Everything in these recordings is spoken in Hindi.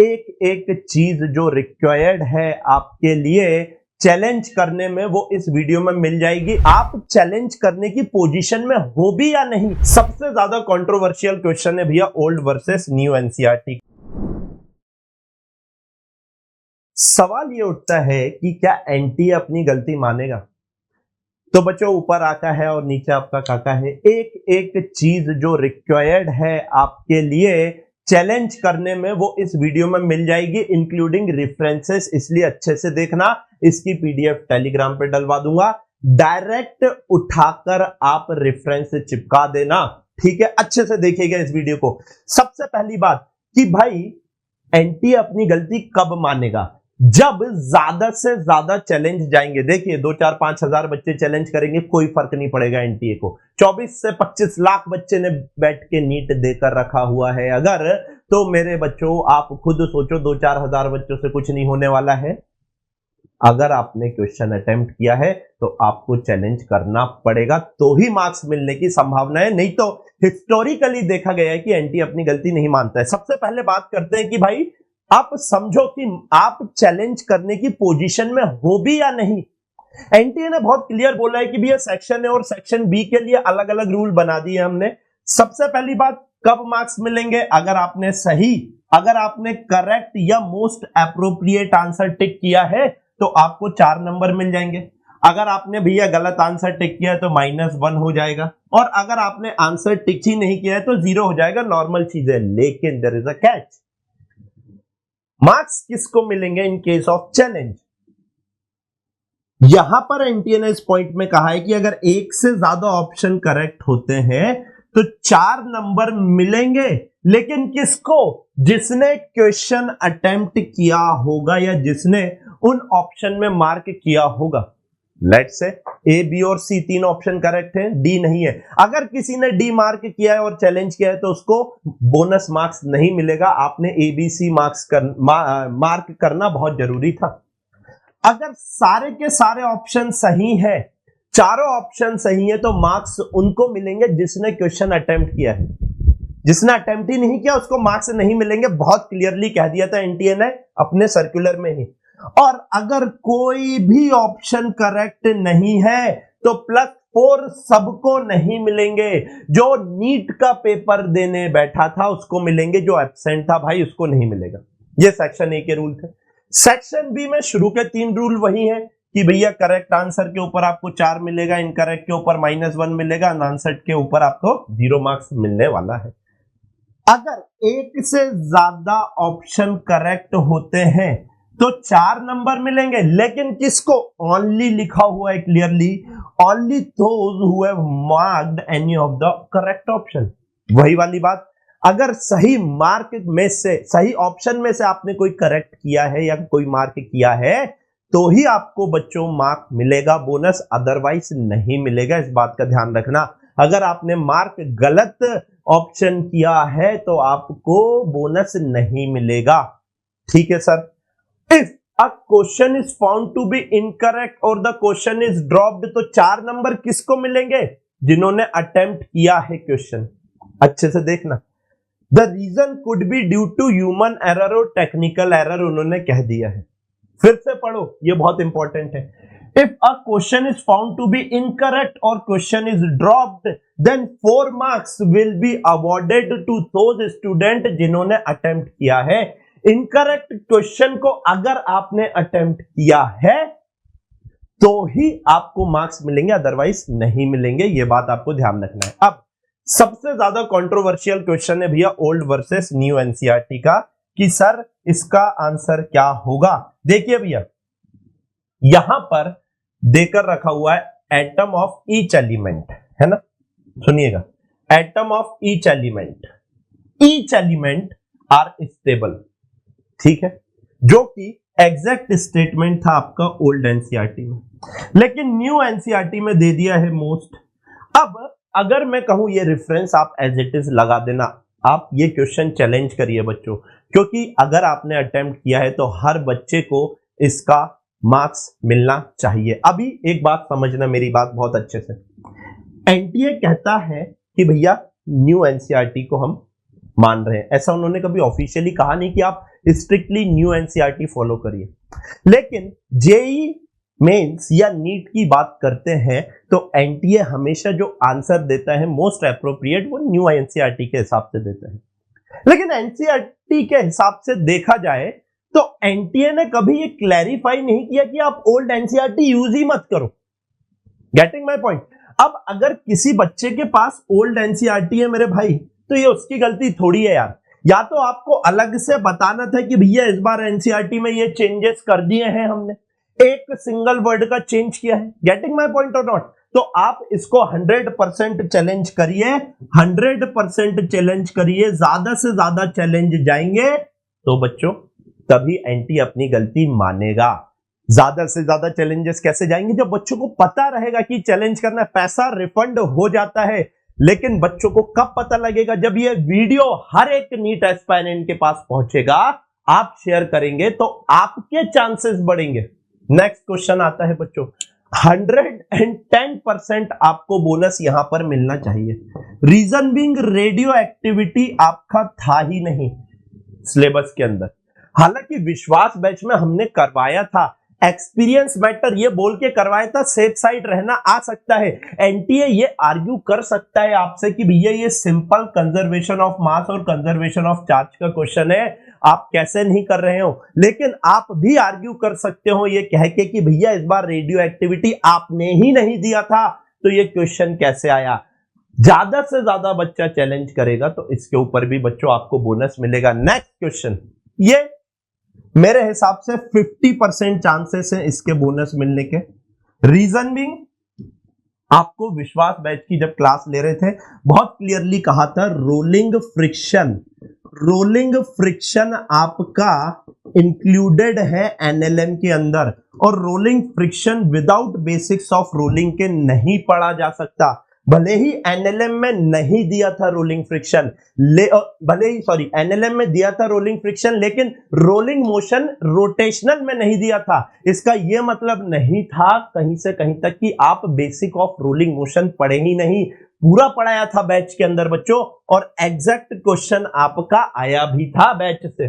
एक एक चीज जो रिक्वायर्ड है आपके लिए चैलेंज करने में, वो इस वीडियो में मिल जाएगी। आप चैलेंज करने की पोजीशन में हो भी या नहीं। सबसे ज्यादा कंट्रोवर्शियल क्वेश्चन है भैया ओल्ड वर्सेस न्यू एनसीईआरटी। सवाल ये उठता है कि क्या एनटीए अपनी गलती मानेगा? तो बच्चों, ऊपर आका है और नीचे आपका काका है। एक एक चीज जो रिक्वायर्ड है आपके लिए चैलेंज करने में, वो इस वीडियो में मिल जाएगी, इंक्लूडिंग रेफरेंसेस। इसलिए अच्छे से देखना। इसकी पीडीएफ टेलीग्राम पे डलवा दूंगा, डायरेक्ट उठाकर आप रेफरेंस चिपका देना। ठीक है, अच्छे से देखिएगा इस वीडियो को। सबसे पहली बात कि भाई एनटीए अपनी गलती कब मानेगा? जब ज्यादा से ज्यादा चैलेंज जाएंगे। देखिए 2, 4, 5 हजार बच्चे चैलेंज करेंगे, कोई फर्क नहीं पड़ेगा एनटीए को। 24 से 25 लाख बच्चे ने बैठ के नीट देकर रखा हुआ है अगर, तो मेरे बच्चों आप खुद सोचो 2, 4 हजार बच्चों से कुछ नहीं होने वाला है। अगर आपने क्वेश्चन अटेम्प्ट किया है तो आपको चैलेंज करना पड़ेगा, तो ही मार्क्स मिलने की संभावना है। नहीं तो हिस्टोरिकली देखा गया है कि एनटीए अपनी गलती नहीं मानता है। सबसे पहले बात करते हैं कि भाई आप समझो कि आप चैलेंज करने की पोजीशन में हो भी या नहीं। एनटीए ने बहुत क्लियर बोला है कि भैया सेक्शन ए और सेक्शन बी के लिए अलग अलग रूल बना दिए हमने। सबसे पहली बात, कब मार्क्स मिलेंगे? अगर आपने सही, अगर आपने करेक्ट या मोस्ट एप्रोप्रिएट आंसर टिक किया है तो आपको 4 नंबर मिल जाएंगे। अगर आपने भैया गलत आंसर टिक किया है तो -1 हो जाएगा, और अगर आपने आंसर टिक ही नहीं किया है तो 0 हो जाएगा। नॉर्मल चीज है, लेकिन there is a catch. Marks किसको मिलेंगे इन केस ऑफ चैलेंज? यहां पर एनटीए ने इस पॉइंट में कहा है कि अगर एक से ज्यादा ऑप्शन करेक्ट होते हैं तो 4 नंबर मिलेंगे, लेकिन किसको? जिसने क्वेश्चन अटेम्प्ट किया होगा या जिसने उन ऑप्शन में मार्क किया होगा। लेट्स से ए, बी और सी 3 ऑप्शन करेक्ट हैं, डी नहीं है। अगर किसी ने डी मार्क किया है और चैलेंज किया है तो उसको बोनस मार्क्स नहीं मिलेगा। आपने ए, बी, सी मार्क करना बहुत जरूरी था। अगर सारे के सारे ऑप्शन सही है, चारों ऑप्शन सही है, तो मार्क्स उनको मिलेंगे जिसने क्वेश्चन अटेम्प्ट किया है। जिसने अटेम्प्ट ही नहीं किया उसको मार्क्स नहीं मिलेंगे। बहुत क्लियरली कह दिया था एनटीए ने अपने सर्कुलर में ही। और अगर कोई भी ऑप्शन करेक्ट नहीं है तो +4 सबको नहीं मिलेंगे। जो नीट का पेपर देने बैठा था उसको मिलेंगे, जो एब्सेंट था भाई उसको नहीं मिलेगा। ये सेक्शन ए के रूल थे। सेक्शन बी में शुरू के 3 रूल वही हैं कि भैया करेक्ट आंसर के ऊपर आपको 4 मिलेगा, इनकरेक्ट के ऊपर -1 मिलेगा, अनआंसर्ड के ऊपर आपको 0 मार्क्स मिलने वाला है। अगर एक से ज्यादा ऑप्शन करेक्ट होते हैं तो 4 नंबर मिलेंगे, लेकिन किसको? ओनली लिखा हुआ है clearly, only those who have marked any of the correct option. वही वाली बात, अगर सही मार्क में से, सही ऑप्शन में से आपने कोई करेक्ट किया है या कोई मार्क किया है तो ही आपको बच्चों मार्क मिलेगा बोनस, अदरवाइज नहीं मिलेगा। इस बात का ध्यान रखना। अगर आपने मार्क गलत ऑप्शन किया है तो आपको बोनस नहीं मिलेगा। ठीक है sir. If a question is found to be incorrect और द क्वेश्चन इज ड्रॉप्ड, तो 4 नंबर किसको मिलेंगे? जिन्होंने अटेम्प्ट किया है क्वेश्चन। अच्छे से देखना। The reason could be due to human error और टेक्निकल एरर, उन्होंने कह दिया है। फिर से पढ़ो, ये बहुत इंपॉर्टेंट है। If a question is found to be incorrect और question is dropped, then 4 marks will be awarded to those student जिन्होंने अटेम्प्ट किया है। इनकरेक्ट क्वेश्चन को अगर आपने अटेम्प्ट किया है तो ही आपको मार्क्स मिलेंगे, अदरवाइज नहीं मिलेंगे। यह बात आपको ध्यान रखना है। अब सबसे ज्यादा कंट्रोवर्शियल क्वेश्चन है भैया ओल्ड वर्सेस न्यू एनसीईआरटी का, कि सर इसका आंसर क्या होगा? देखिए भैया, यहां पर देकर रखा हुआ है एटम ऑफ ईच एलिमेंट, है ना? सुनिएगा, atom of each element are stable. ठीक है, जो कि एग्जैक्ट स्टेटमेंट था आपका ओल्ड एनसीईआरटी में, लेकिन न्यू एनसीईआरटी में दे दिया है मोस्ट। अब अगर मैं कहूं ये रेफरेंस आप एज इट इज लगा देना, आप ये क्वेश्चन चैलेंज करिए बच्चों, क्योंकि अगर आपने अटेम्प्ट किया है तो हर बच्चे को इसका मार्क्स मिलना चाहिए। अभी एक बात समझना, मेरी बात बहुत अच्छे से। एनटीए कहता है कि भैया न्यू एनसीईआरटी को हम मान रहे हैं, ऐसा उन्होंने कभी ऑफिशियली कहा नहीं कि आप स्ट्रिक्टली न्यू एनसीईआरटी फॉलो करिए। लेकिन जेई मेंस या नीट की बात करते हैं तो एनटीए हमेशा जो आंसर देता है मोस्ट एप्रोप्रिएट वो न्यू एनसीईआरटी के हिसाब से देता है। लेकिन एनसीईआरटी के हिसाब से देखा जाए तो एनटीए ने कभी ये क्लैरिफाई नहीं किया कि आप ओल्ड एनसीईआरटी यूज ही मत करो। Getting my point? अब अगर किसी बच्चे के पास ओल्ड एनसीईआरटी है मेरे भाई, तो ये उसकी गलती थोड़ी है यार। या तो आपको अलग से बताना था कि भैया इस बार एनसीईआरटी में ये चेंजेस कर दिए हैं हमने, एक सिंगल वर्ड का चेंज किया है। गेटिंग माय पॉइंट और नॉट? तो आप इसको 100% चैलेंज करिए, 100% चैलेंज करिए, ज्यादा से ज्यादा चैलेंज जाएंगे तो बच्चों तभी एनटी अपनी गलती मानेगा। ज्यादा से ज्यादा चैलेंजेस कैसे जाएंगे? जब बच्चों को पता रहेगा कि चैलेंज करना, पैसा रिफंड हो जाता है। लेकिन बच्चों को कब पता लगेगा? जब ये वीडियो हर एक नीट एस्पायरेंट के पास पहुंचेगा, आप शेयर करेंगे तो आपके चांसेस बढ़ेंगे। नेक्स्ट क्वेश्चन आता है बच्चों, 110% आपको बोनस यहां पर मिलना चाहिए। रीजन बीइंग रेडियो एक्टिविटी आपका था ही नहीं सिलेबस के अंदर। हालांकि विश्वास बैच में हमने करवाया था, एक्सपीरियंस मैटर ये बोल के करवाया था, सेफ साइड रहना आ सकता है। एनटीए ये आर्ग्यू कर सकता है आपसे कि भैया ये सिंपल कंजर्वेशन ऑफ मास और कंजर्वेशन ऑफ चार्ज का क्वेश्चन है, आप कैसे नहीं कर रहे हो। लेकिन आप भी आर्ग्यू कर सकते हो ये कह के कि भैया इस बार रेडियो एक्टिविटी आपने ही नहीं दिया था, तो ये क्वेश्चन कैसे आया। ज्यादा से ज्यादा बच्चा चैलेंज करेगा तो इसके ऊपर भी बच्चों आपको बोनस मिलेगा। नेक्स्ट क्वेश्चन, ये मेरे हिसाब से 50% चांसेस है इसके बोनस मिलने के। रीजन बीइंग, आपको विश्वास बैच की जब क्लास ले रहे थे बहुत क्लियरली कहा था रोलिंग फ्रिक्शन आपका इंक्लूडेड है एनएलएम के अंदर, और rolling friction without basics of rolling के नहीं पढ़ा जा सकता। भले ही एनएलएम में नहीं दिया था रोलिंग फ्रिक्शन, एनएलएम में दिया था रोलिंग फ्रिक्शन, लेकिन रोलिंग मोशन रोटेशनल में नहीं दिया था। इसका यह मतलब नहीं था कहीं से कहीं तक कि आप बेसिक ऑफ रोलिंग मोशन पढ़े ही नहीं, पूरा पढ़ाया था बैच के अंदर बच्चों, और एग्जैक्ट क्वेश्चन आपका आया भी था बैच से।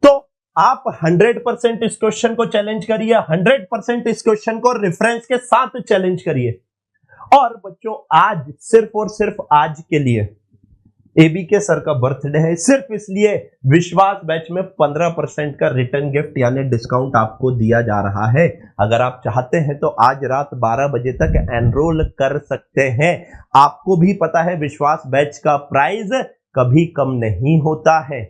तो आप 100% इस क्वेश्चन को चैलेंज करिए, 100% इस क्वेश्चन को रेफरेंस के साथ चैलेंज करिए। और बच्चों आज सिर्फ और सिर्फ आज के लिए एबीके सर का बर्थडे है, सिर्फ इसलिए विश्वास बैच में 15% का रिटर्न गिफ्ट यानी डिस्काउंट आपको दिया जा रहा है। अगर आप चाहते हैं तो आज रात 12 बजे तक एनरोल कर सकते हैं। आपको भी पता है विश्वास बैच का प्राइस कभी कम नहीं होता है,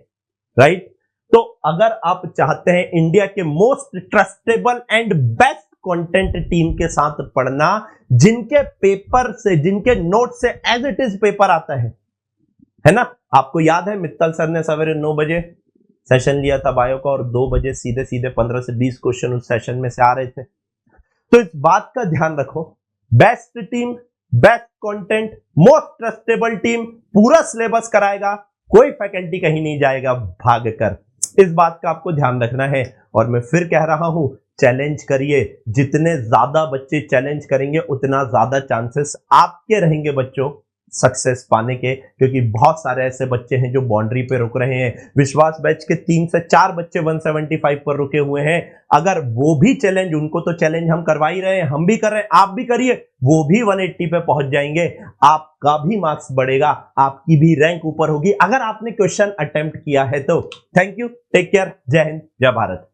राइट? तो अगर आप चाहते हैं इंडिया के most trustable and best content team के साथ पढ़ना, जिनके पेपर से, जिनके नोट से एज इट इज पेपर आता है ना। आपको याद है मित्तल सर ने सवेरे 9 बजे सेशन लिया था बायो का, और 2 बजे सीधे सीधे 15 से 20 क्वेश्चन उस सेशन में से आ रहे थे। तो इस बात का ध्यान रखो, best team, best content, most trustable team, पूरा सिलेबस कराएगा, कोई फैकल्टी कहीं नहीं जाएगा भागकर। इस बात का आपको ध्यान रखना है। और मैं फिर कह रहा हूं, चैलेंज करिए, जितने ज्यादा बच्चे चैलेंज करेंगे उतना ज्यादा चांसेस आपके रहेंगे बच्चों सक्सेस पाने के, क्योंकि बहुत सारे ऐसे बच्चे हैं जो बाउंड्री पे रुक रहे हैं। विश्वास बैच के 3 से 4 बच्चे 175 पर रुके हुए हैं। अगर वो भी चैलेंज, उनको तो चैलेंज हम करवा ही रहे हैं, हम भी कर रहे हैं, आप भी करिए, वो भी 180 पे पहुंच जाएंगे। आपका भी मार्क्स बढ़ेगा, आपकी भी रैंक ऊपर होगी अगर आपने क्वेश्चन अटेम्प्ट किया है तो। थैंक यू, टेक केयर, जय हिंद, जय भारत।